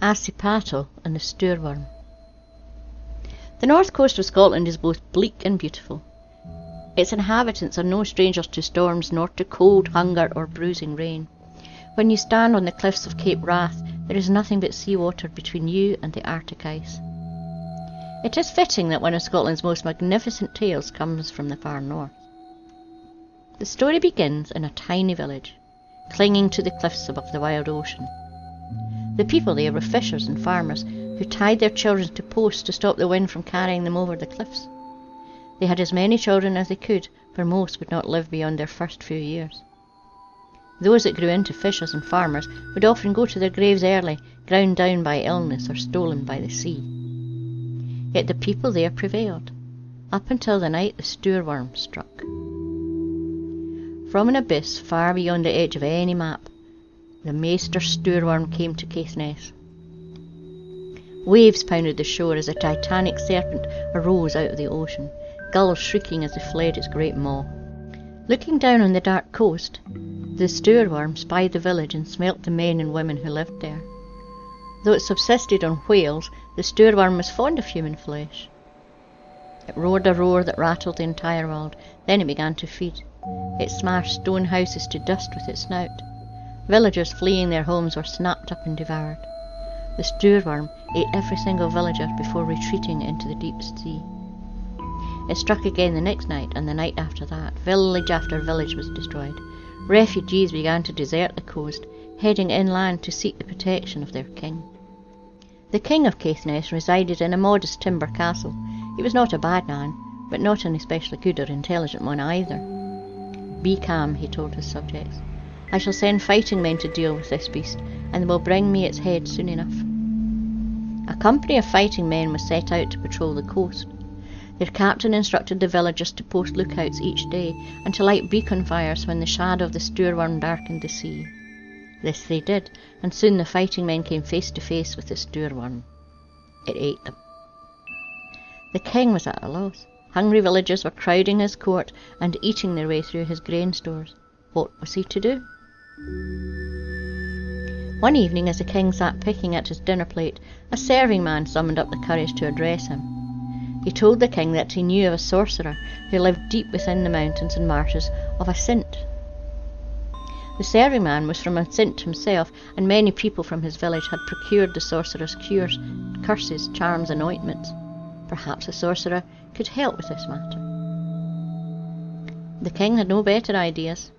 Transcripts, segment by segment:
Asipattle and the Stoor worm. The north coast of Scotland is both bleak and beautiful. Its inhabitants are no strangers to storms, nor to cold, hunger, or bruising rain. When you stand on the cliffs of Cape Wrath, there is nothing but sea water between you and the Arctic ice. It is fitting that one of Scotland's most magnificent tales comes from the far north. The story begins in a tiny village, clinging to the cliffs above the wild ocean. The people there were fishers and farmers who tied their children to posts to stop the wind from carrying them over the cliffs. They had as many children as they could, for most would not live beyond their first few years. Those that grew into fishers and farmers would often go to their graves early, ground down by illness or stolen by the sea. Yet the people there prevailed, up until the night the Stoor worm struck. From an abyss far beyond the edge of any map, the Maester Stoor worm came to Caithness. Waves pounded the shore as a titanic serpent arose out of the ocean, gulls shrieking as they fled its great maw. Looking down on the dark coast, the Stoor worm spied the village and smelt the men and women who lived there. Though it subsisted on whales, the Stoor worm was fond of human flesh. It roared a roar that rattled the entire world. Then it began to feed. It smashed stone houses to dust with its snout. Villagers fleeing their homes were snapped up and devoured. The Stoor worm ate every single villager before retreating into the deep sea. It struck again the next night, and the night after that. Village after village was destroyed. Refugees began to desert the coast, heading inland to seek the protection of their king. The king of Caithness resided in a modest timber castle. He was not a bad man, but not an especially good or intelligent one either. "Be calm," he told his subjects. "I shall send fighting men to deal with this beast, and they will bring me its head soon enough." A company of fighting men was set out to patrol the coast. Their captain instructed the villagers to post lookouts each day and to light beacon fires when the shadow of the Stoor worm darkened the sea. This they did, and soon the fighting men came face to face with the Stoor worm. It ate them. The king was at a loss. Hungry villagers were crowding his court and eating their way through his grain stores. What was he to do? One evening, as the king sat picking at his dinner plate, a serving man summoned up the courage to address him. He told the king that he knew of a sorcerer who lived deep within the mountains and marshes of Asint. The serving man was from Asint himself, and many people from his village had procured the sorcerer's cures, curses, charms, and ointments. Perhaps the sorcerer could help with this matter. The king had no better ideas.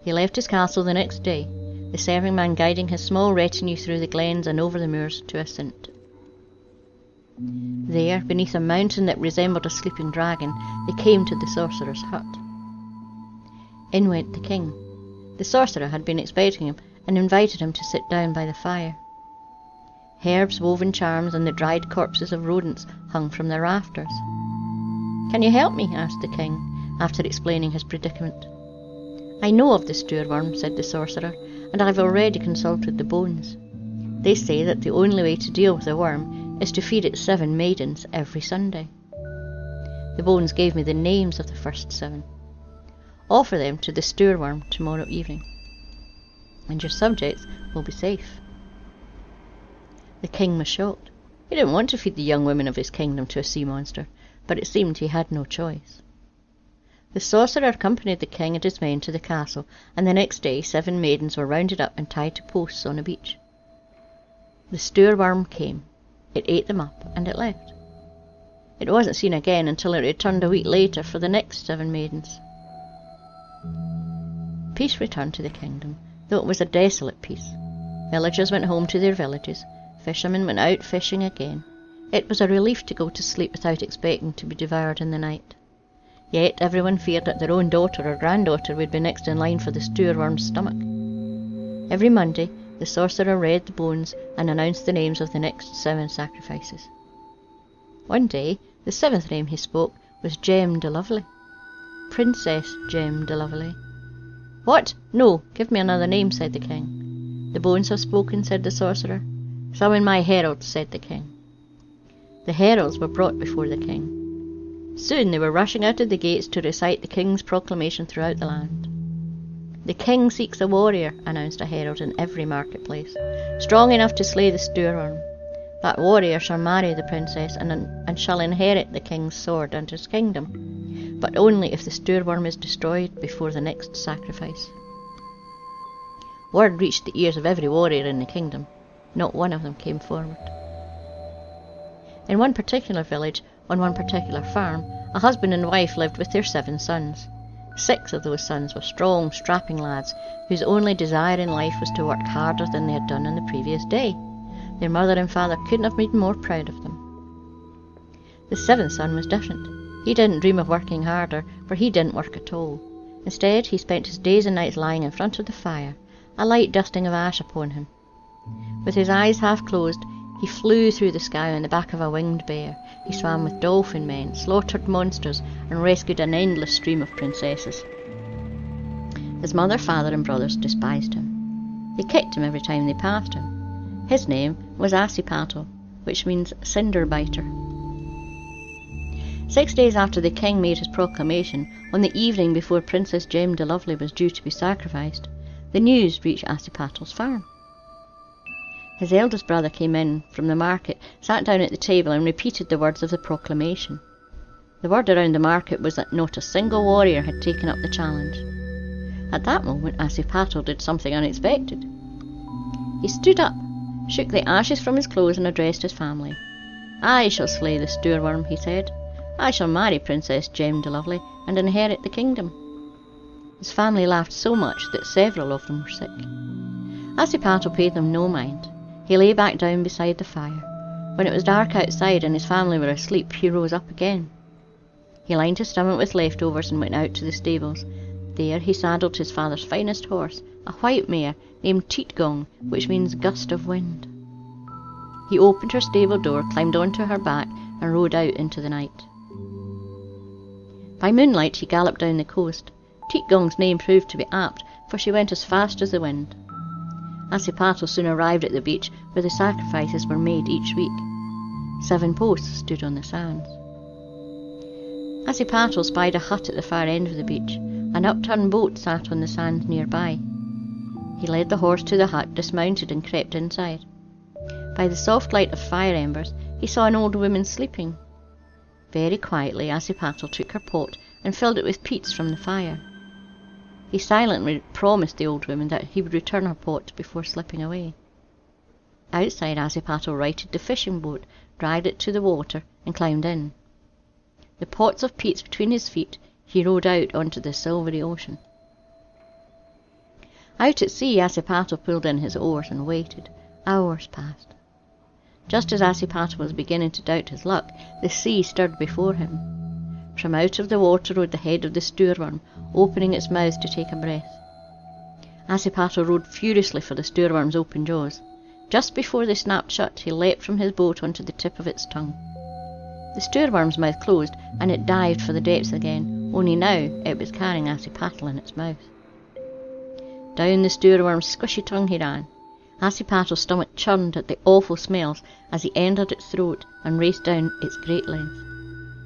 He left his castle the next day, the serving man guiding his small retinue through the glens and over the moors to Asint. There, beneath a mountain that resembled a sleeping dragon, they came to the sorcerer's hut. In went the king. The sorcerer had been expecting him and invited him to sit down by the fire. Herbs, woven charms, and the dried corpses of rodents hung from the rafters. "Can you help me?" asked the king, after explaining his predicament. "I know of the Stoor worm," said the sorcerer, "and I've already consulted the bones. They say that the only way to deal with the worm is to feed it 7 maidens every Sunday. The bones gave me the names of the first 7. Offer them to the Stoor worm tomorrow evening, and your subjects will be safe." The king was shocked. He didn't want to feed the young women of his kingdom to a sea monster, but it seemed he had no choice. The sorcerer accompanied the king and his men to the castle, and the next day 7 maidens were rounded up and tied to posts on a beach. The Stoor worm came. It ate them up, and it left. It wasn't seen again until it returned a week later for the next 7 maidens. Peace returned to the kingdom, though it was a desolate peace. Villagers went home to their villages. Fishermen went out fishing again. It was a relief to go to sleep without expecting to be devoured in the night. Yet everyone feared that their own daughter or granddaughter would be next in line for the Stoor worm's stomach. Every Monday, the sorcerer read the bones and announced the names of the next 7 sacrifices. One day, the 7th name he spoke was Jem de Lovely. "Princess Jem de Lovely." "What? No, give me another name," said the king. "The bones have spoken," said the sorcerer. "Summon my heralds," said the king. The heralds were brought before the king. Soon they were rushing out of the gates to recite the king's proclamation throughout the land. "The king seeks a warrior," announced a herald in every marketplace, "strong enough to slay the Stoor worm. That warrior shall marry the princess and shall inherit the king's sword and his kingdom, but only if the Stoor worm is destroyed before the next sacrifice. Word reached the ears of every warrior in the kingdom. Not one of them came forward. In one particular village, on one particular farm, a husband and wife lived with their 7 sons. 6 of those sons were strong, strapping lads whose only desire in life was to work harder than they had done on the previous day. Their mother and father couldn't have been more proud of them. The 7th son was different. He didn't dream of working harder, for he didn't work at all. Instead, he spent his days and nights lying in front of the fire, a light dusting of ash upon him. With his eyes half closed, he flew through the sky on the back of a winged bear. He swam with dolphin men, slaughtered monsters, and rescued an endless stream of princesses. His mother, father, and brothers despised him. They kicked him every time they passed him. His name was Asipattle, which means cinder biter. 6 days after the king made his proclamation, on the evening before Princess Gem de Lovely was due to be sacrificed, the news reached Asipattle's farm. His eldest brother came in from the market, sat down at the table and repeated the words of the proclamation. The word around the market was that not a single warrior had taken up the challenge. At that moment, Asipattle did something unexpected. He stood up, shook the ashes from his clothes and addressed his family. "I shall slay the Stoor worm," he said. "I shall marry Princess Gem de Lovely and inherit the kingdom." His family laughed so much that several of them were sick. Asipattle paid them no mind. He lay back down beside the fire. When it was dark outside and his family were asleep, he rose up again. He lined his stomach with leftovers and went out to the stables. There he saddled his father's finest horse, a white mare named Teetgong, which means gust of wind. He opened her stable door, climbed onto her back, and rode out into the night. By moonlight he galloped down the coast. Teetgong's name proved to be apt, for she went as fast as the wind. Asipattle soon arrived at the beach where the sacrifices were made each week. 7 posts stood on the sands. Asipattle spied a hut at the far end of the beach. An upturned boat sat on the sand nearby. He led the horse to the hut, dismounted, and crept inside. By the soft light of fire embers, he saw an old woman sleeping. Very quietly, Asipattle took her pot and filled it with peats from the fire. He silently promised the old woman that he would return her pot before slipping away. Outside, Asipattle righted the fishing boat, dragged it to the water, and climbed in. The pots of peats between his feet, he rowed out onto the silvery ocean. Out at sea, Asipattle pulled in his oars and waited. Hours passed. Just as Asipattle was beginning to doubt his luck, the sea stirred before him. From out of the water rode the head of the Stoor worm, opening its mouth to take a breath. Asipattle rowed furiously for the Stoor worm's open jaws. Just before they snapped shut, he leapt from his boat onto the tip of its tongue. The Stoor worm's mouth closed, and it dived for the depths again, only now it was carrying Asipattle in its mouth. Down the Stoor worm's squishy tongue he ran. Asipattle's stomach churned at the awful smells as he entered its throat and raced down its great length.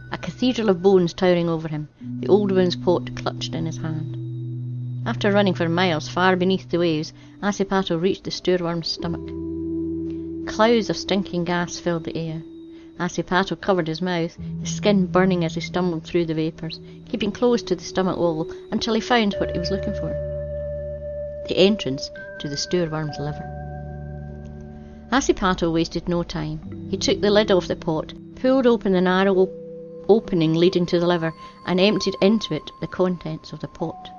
A cathedral of bones towering over him, the old woman's pot clutched in his hand. After running for miles far beneath the waves, Asipattle reached the Stoor worm's stomach. Clouds of stinking gas filled the air. Asipattle covered his mouth, his skin burning as he stumbled through the vapours, keeping close to the stomach wall until he found what he was looking for: the entrance to the Stoor worm's liver. Asipattle wasted no time. He took the lid off the pot, pulled open the narrow opening leading to the liver, and emptied into it the contents of the pot.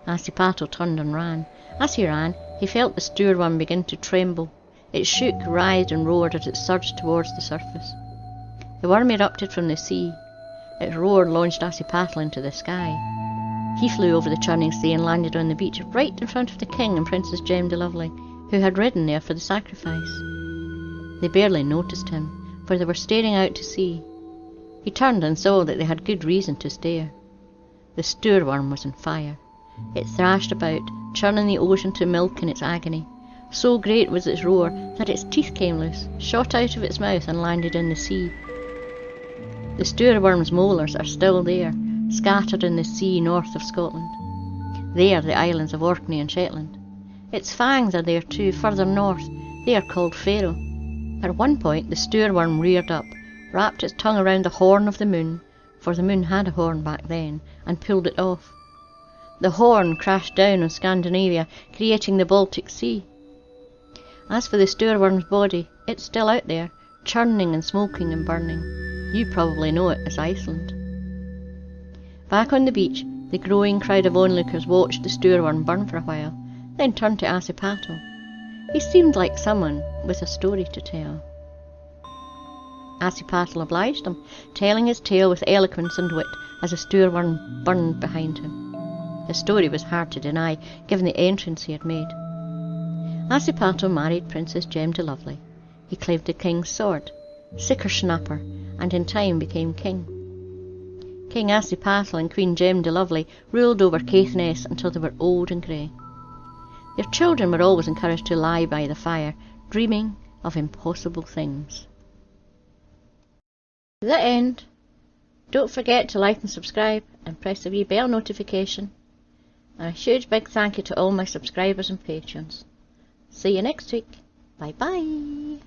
Asipattle turned and ran. As he ran, he felt the Stoor worm begin to tremble. It shook, writhed, and roared as it surged towards the surface. The worm erupted from the sea. Its roar launched Asipattle into the sky. He flew over the churning sea and landed on the beach right in front of the king and Princess Gem de Lovely, who had ridden there for the sacrifice. They barely noticed him, for they were staring out to sea. He turned and saw that they had good reason to stare. The Stoor worm was on fire. It thrashed about, churning the ocean to milk in its agony. So great was its roar that its teeth came loose, shot out of its mouth and landed in the sea. The Stoor worm's molars are still there, scattered in the sea north of Scotland. They are the islands of Orkney and Shetland. Its fangs are there too, further north. They are called Faroe. At one point the Stoor worm reared up, wrapped its tongue around the horn of the moon, for the moon had a horn back then, and pulled it off. The horn crashed down on Scandinavia, creating the Baltic Sea. As for the Stoor worm's body, it's still out there, churning and smoking and burning. You probably know it as Iceland. Back on the beach, the growing crowd of onlookers watched the Stoor worm burn for a while, then turned to Asipattle. He seemed like someone with a story to tell. Asipattle obliged him, telling his tale with eloquence and wit as the Stoor worm burned behind him. His story was hard to deny, given the entrance he had made. Asipattle married Princess Gem de Lovely. He claimed the king's sword, Snapper, and in time became king. King Asipattle and Queen Gem de Lovely ruled over Caithness until they were old and grey. Their children were always encouraged to lie by the fire, dreaming of impossible things. The end. Don't forget to like and subscribe and press the wee bell notification. And a huge big thank you to all my subscribers and patrons. See you next week. Bye bye.